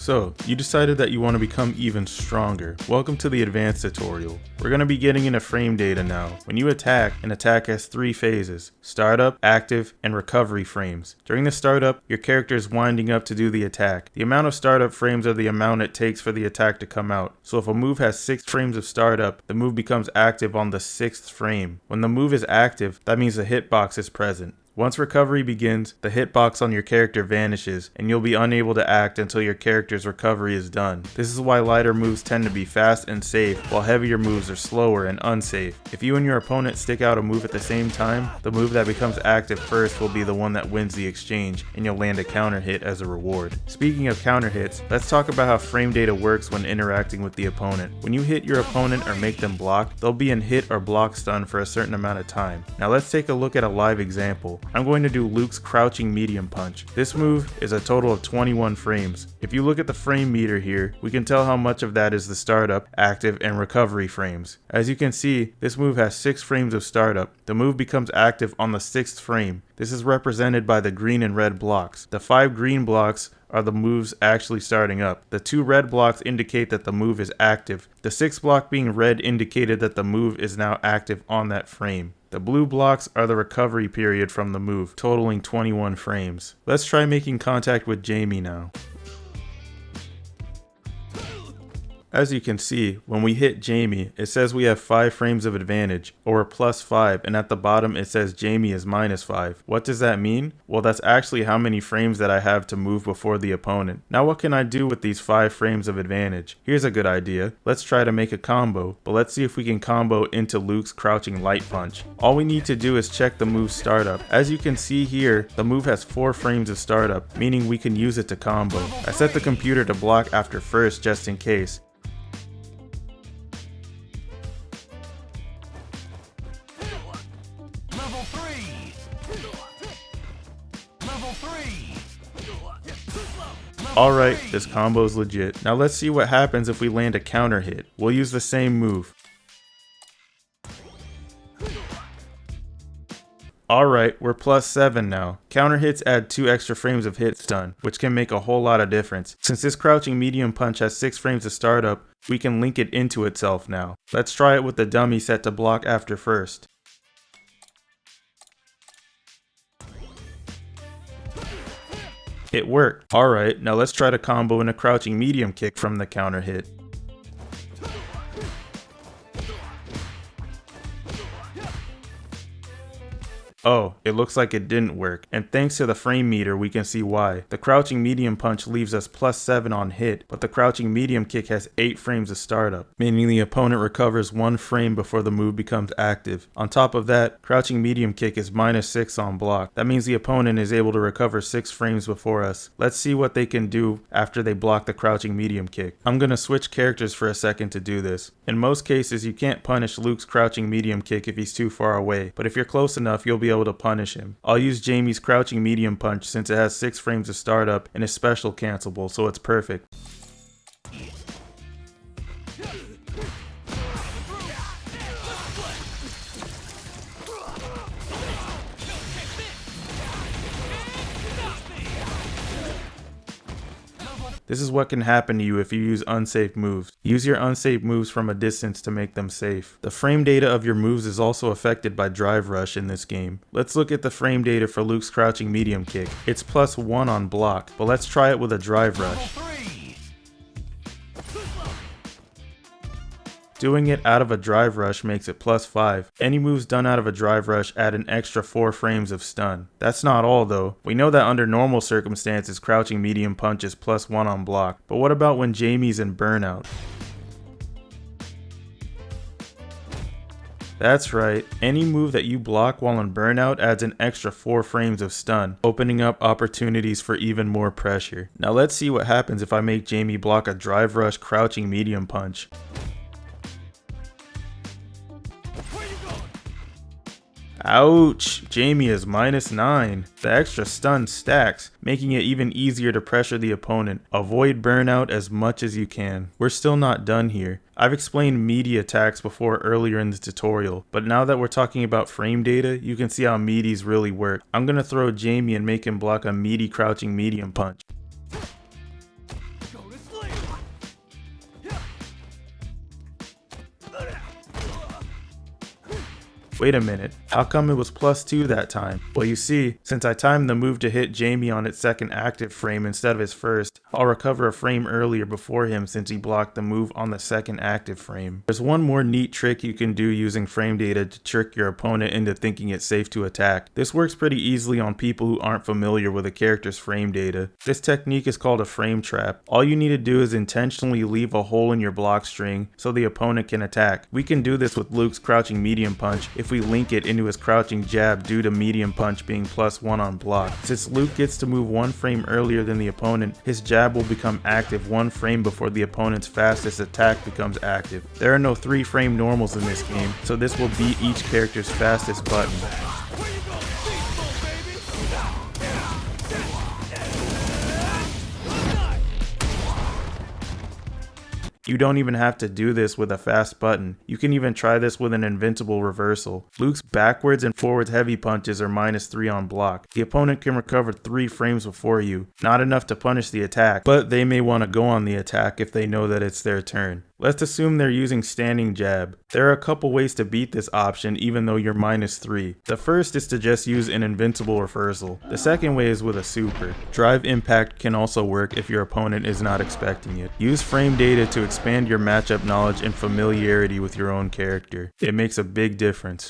So, you decided that you want to become even stronger. Welcome to the advanced tutorial. We're going to be getting into frame data now. When you attack, an attack has 3 phases: startup, active, and recovery frames. During the startup, your character is winding up to do the attack. The amount of startup frames are the amount it takes for the attack to come out. So if a move has 6 frames of startup, the move becomes active on the 6th frame. When the move is active, that means the hitbox is present. Once recovery begins, the hitbox on your character vanishes, and you'll be unable to act until your character's recovery is done. This is why lighter moves tend to be fast and safe, while heavier moves are slower and unsafe. If you and your opponent stick out a move at the same time, the move that becomes active first will be the one that wins the exchange, and you'll land a counter hit as a reward. Speaking of counter hits, let's talk about how frame data works when interacting with the opponent. When you hit your opponent or make them block, they'll be in hit or block stun for a certain amount of time. Now let's take a look at a live example. I'm going to do Luke's crouching medium punch. This move is a total of 21 frames. If you look at the frame meter here, we can tell how much of that is the startup, active, and recovery frames. As you can see, this move has 6 frames of startup. The move becomes active on the 6th frame. This is represented by the green and red blocks. The 5 green blocks are the moves actually starting up. The 2 red blocks indicate that the move is active. The 6th block being red indicated that the move is now active on that frame. The blue blocks are the recovery period from the move, totaling 21 frames. Let's try making contact with Jamie now. As you can see, when we hit Jamie, it says we have 5 frames of advantage, or +5, and at the bottom it says Jamie is -5. What does that mean? Well, that's actually how many frames that I have to move before the opponent. Now what can I do with these 5 frames of advantage? Here's a good idea. Let's try to make a combo, but let's see if we can combo into Luke's crouching light punch. All we need to do is check the move startup. As you can see here, the move has 4 frames of startup, meaning we can use it to combo. I set the computer to block after first just in case. Alright, this combo is legit. Now let's see what happens if we land a counter hit. We'll use the same move. Alright, we're +7 now. Counter hits add 2 extra frames of hit stun, which can make a whole lot of difference. Since this crouching medium punch has 6 frames of startup, we can link it into itself now. Let's try it with the dummy set to block after first. It worked. Alright, now let's try to combo in a crouching medium kick from the counter hit. Oh, it looks like it didn't work, and thanks to the frame meter we can see why. The crouching medium punch leaves us +7 on hit, but the crouching medium kick has 8 frames of startup, meaning the opponent recovers 1 frame before the move becomes active. On top of that, crouching medium kick is -6 on block. That means the opponent is able to recover 6 frames before us. Let's see what they can do after they block the crouching medium kick. I'm gonna switch characters for a second to do this. In most cases, you can't punish Luke's crouching medium kick if he's too far away, but if you're close enough, you'll be able to punish him. I'll use Jamie's crouching medium punch since it has 6 frames of startup and is special cancelable, so it's perfect. This is what can happen to you if you use unsafe moves. Use your unsafe moves from a distance to make them safe. The frame data of your moves is also affected by drive rush in this game. Let's look at the frame data for Luke's crouching medium kick. It's +1 on block, but let's try it with a drive rush. Doing it out of a drive rush makes it +5. Any moves done out of a drive rush add an extra 4 frames of stun. That's not all though. We know that under normal circumstances crouching medium punch is +1 on block, but what about when Jamie's in burnout? That's right, any move that you block while in burnout adds an extra 4 frames of stun, opening up opportunities for even more pressure. Now let's see what happens if I make Jamie block a drive rush crouching medium punch. Ouch! Jamie is -9. The extra stun stacks, making it even easier to pressure the opponent. Avoid burnout as much as you can. We're still not done here. I've explained meaty attacks before earlier in this tutorial, but now that we're talking about frame data, you can see how meaties really work. I'm gonna throw Jamie and make him block a meaty crouching medium punch. Wait a minute, how come it was +2 that time? Well, you see, since I timed the move to hit Jamie on its second active frame instead of his first, I'll recover a frame earlier before him since he blocked the move on the second active frame. There's one more neat trick you can do using frame data to trick your opponent into thinking it's safe to attack. This works pretty easily on people who aren't familiar with a character's frame data. This technique is called a frame trap. All you need to do is intentionally leave a hole in your block string so the opponent can attack. We can do this with Luke's crouching medium punch if we link it into his crouching jab due to medium punch being +1 on block. Since Luke gets to move one frame earlier than the opponent, his jab will become active one frame before the opponent's fastest attack becomes active. There are no 3-frame normals in this game, so this will beat each character's fastest button. You don't even have to do this with a fast button. You can even try this with an invincible reversal. Luke's backwards and forwards heavy punches are -3 on block. The opponent can recover 3 frames before you. Not enough to punish the attack, but they may want to go on the attack if they know that it's their turn. Let's assume they're using standing jab. There are a couple ways to beat this option even though you're -3. The first is to just use an invincible reversal. The second way is with a super. Drive impact can also work if your opponent is not expecting it. Use frame data to expand your matchup knowledge and familiarity with your own character. It makes a big difference.